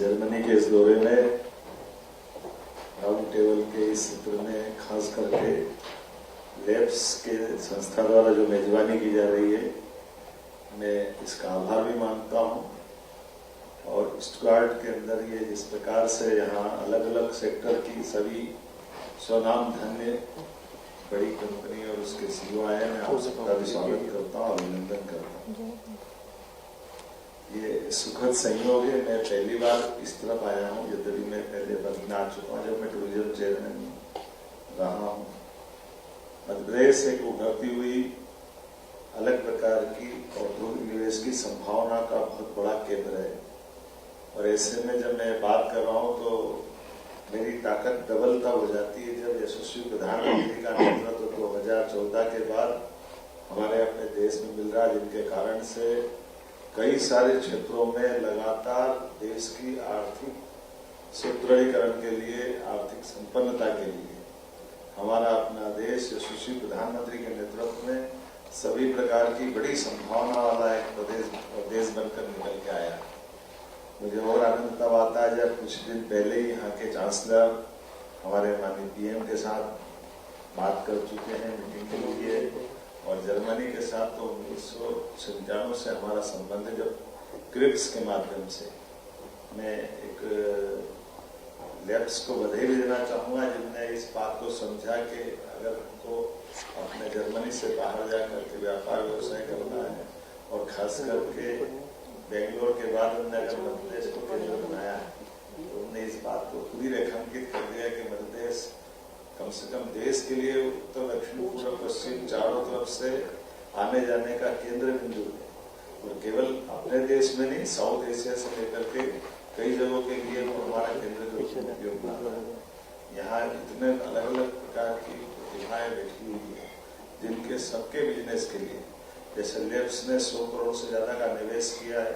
Germany के इस दौरे में राउंड टेबल के इस सत्र में खास करके लैब्स के संस्था द्वारा जो मेजबानी की जा रही है, मैं इसका आभार भी मानता हूं। और स्टुटगार्ट के अंदर ये जिस प्रकार से यहाँ अलग अलग सेक्टर की सभी स्वनाम धन्य बड़ी कंपनी और उसके सीईओ आए, मैं आप सबका भी स्वागत करता हूँ, अभिनंदन करता हूँ। ये सुखद संयोग है, मैं पहली बार इस तरफ आया हूँ, यद्यपि मैं पहले बदला आ चुका हूँ जब मैं टूरिज्म चेयरमैन रहा हूँ। मध्य प्रदेश एक उभरती हुई अलग प्रकार की औद्योगिक निवेश की संभावना का बहुत बड़ा केंद्र है, और ऐसे में जब मैं बात कर रहा हूँ तो मेरी ताकत डबल तब हो जाती है जब यशस्वी प्रधानमंत्री का नेतृत्व 2014 के बाद हमारे अपने देश में मिल रहा है, जिनके कारण से कई सारे क्षेत्रों में लगातार देश की आर्थिक सुदृढ़ीकरण के लिए, आर्थिक संपन्नता के लिए हमारा अपना देश यशस्वी प्रधानमंत्री के नेतृत्व में सभी प्रकार की बड़ी संभावना वाला एक देश बनकर निकल के आया। मुझे और आनंद तब आता है जब कुछ दिन पहले ही यहाँ के चांसलर हमारे माननीय पीएम के साथ बात कर चुके हैं मीटिंग के लिए, और जर्मनी के साथ तो 1997 से हमारा संबंध है, जब क्रिप्स के माध्यम से। मैं एक लैब्स को बधाई भी देना चाहूँगा जिनने इस बात को समझा कि अगर हमको अपने जर्मनी से बाहर जाकर के व्यापार व्यवसाय करना है, और खास करके बेंगलोर के बाद उन्होंने अगर मध्य प्रदेश को केंद्र बनाया है, तो उन्होंने इस बात को खुद ही रेखांकित कर दिया कि मध्य प्रदेश कम से कम देश के लिए उत्तर दक्षिण पूर्व पश्चिम चारों तरफ से आने जाने का केंद्र बिंदु है, और केवल अपने देश में नहीं, साउथ एशिया से लेकर के कई जगहों के लिए वो हमारा केंद्र के रूप में उपयोग कर रहा है। यहाँ इतने अलग अलग प्रकार की प्रतिभाएं बैठी हुई है जिनके सबके बिजनेस के लिए, जैसे लैब्स ने 100 करोड़ से ज्यादा का निवेश किया है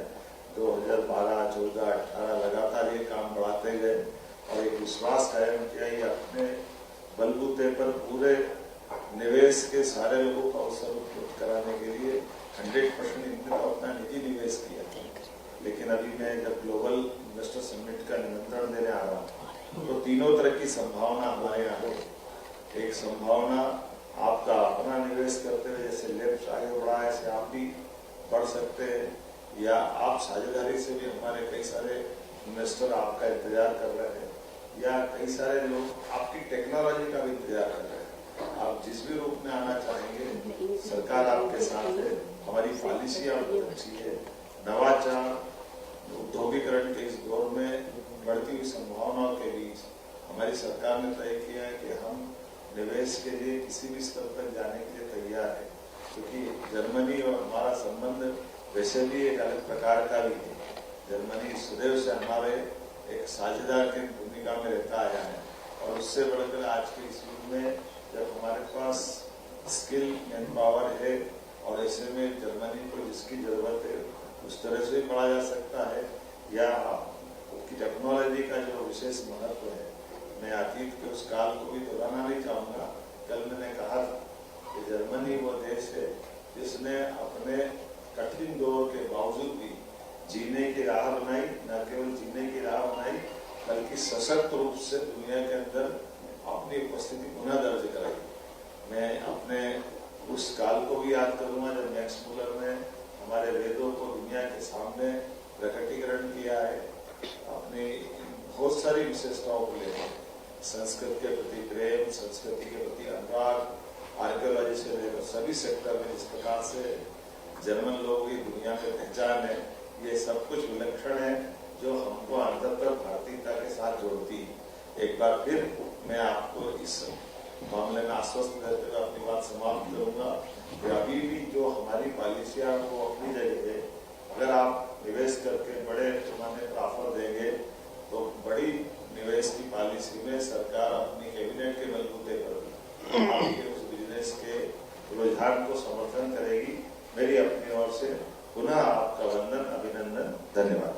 2012, 14, 18 लगातार ये काम बढ़ाते गए और एक विश्वास कायम किया ही अपने बलबूते पर पूरे निवेश के सारे लोगों को अवसर उपलब्ध कराने के लिए 100% इनका अपना निजी निवेश किया। लेकिन अभी मैं जब ग्लोबल इन्वेस्टर समिट का निमंत्रण देने आ रहा हूँ तो तीनों तरह की संभावना हमारे यहाँ है। एक संभावना आपका अपना निवेश करते हुए, जैसे लैब्स आगे बढ़ा है ऐसे आप भी बढ़ सकते हैं, या आप साझेदारी से भी हमारे कई सारे इन्वेस्टर आपका इंतजार कर रहे हैं, या कई सारे लोग आपकी टेक्नोलॉजी का भी इंतजार कर रहे हैं। आप जिस भी रूप में आना चाहेंगे सरकार आपके साथ है, हमारी पॉलिसियां बहुत अच्छी है। नवाचार, औद्योगिकरण के इस दौर में बढ़ती हुई संभावनाओं के बीच हमारी सरकार ने तय किया है कि हम निवेश के लिए किसी भी स्तर तक जाने के लिए तैयार है, क्योंकि जर्मनी और हमारा संबंध वैसे भी एक अलग प्रकार का भी है। जर्मनी सदैव से हमारे एक साझेदार की भूमिका में रहता आया है, और उससे बढ़कर आज के इस युग में जब हमारे पास स्किल मैन पावर है, और ऐसे में जर्मनी को जिसकी जरूरत है उस तरह से भी पढ़ा जा सकता है, या उसकी टेक्नोलॉजी का जो विशेष महत्व है। मैं अतीत के उस काल को भी दोहराना नहीं चाहूंगा। कल मैंने कहा कि जर्मनी वो देश है जिसने अपने कठिन दौर के बावजूद भी जीने की राह बनाई, न केवल जीने की राह बनाई बल्कि सशक्त रूप से दुनिया के अंदर अपनी उपस्थिति पुनः दर्ज कराई। मैं अपने उस काल को भी याद करूंगा जब मैक्स मुलर ने हमारे वेदों को दुनिया के सामने प्रकटीकरण किया है, अपनी बहुत सारी विशेषताओं को लेकर, संस्कृत के प्रति प्रेम, संस्कृति के प्रति अनुराग, आर्कियोलॉजी से लेकर सभी सेक्टर में जिस प्रकार से जर्मन लोगों की दुनिया में पहचान है, ये सब कुछ विलक्षण है जो हमको अंततः भारतीयता के साथ जोड़ती है। एक बार फिर मैं आपको इस मामले में आश्वस्त करते हुए अपनी बात समाप्त करूंगा कि अभी भी जो हमारी पॉलिसियां वो अपनी जगह है। अगर आप निवेश करके बड़े पैमाने पर ऑफर देंगे तो बड़ी निवेश की पॉलिसी में सरकार अपनी कैबिनेट के बलबूते पर आपके उस बिजनेस के रुझान को समर्थन करेगी। मेरी अपनी ओर से पुनः आपका वंदन, अभिनंदन, धन्यवाद।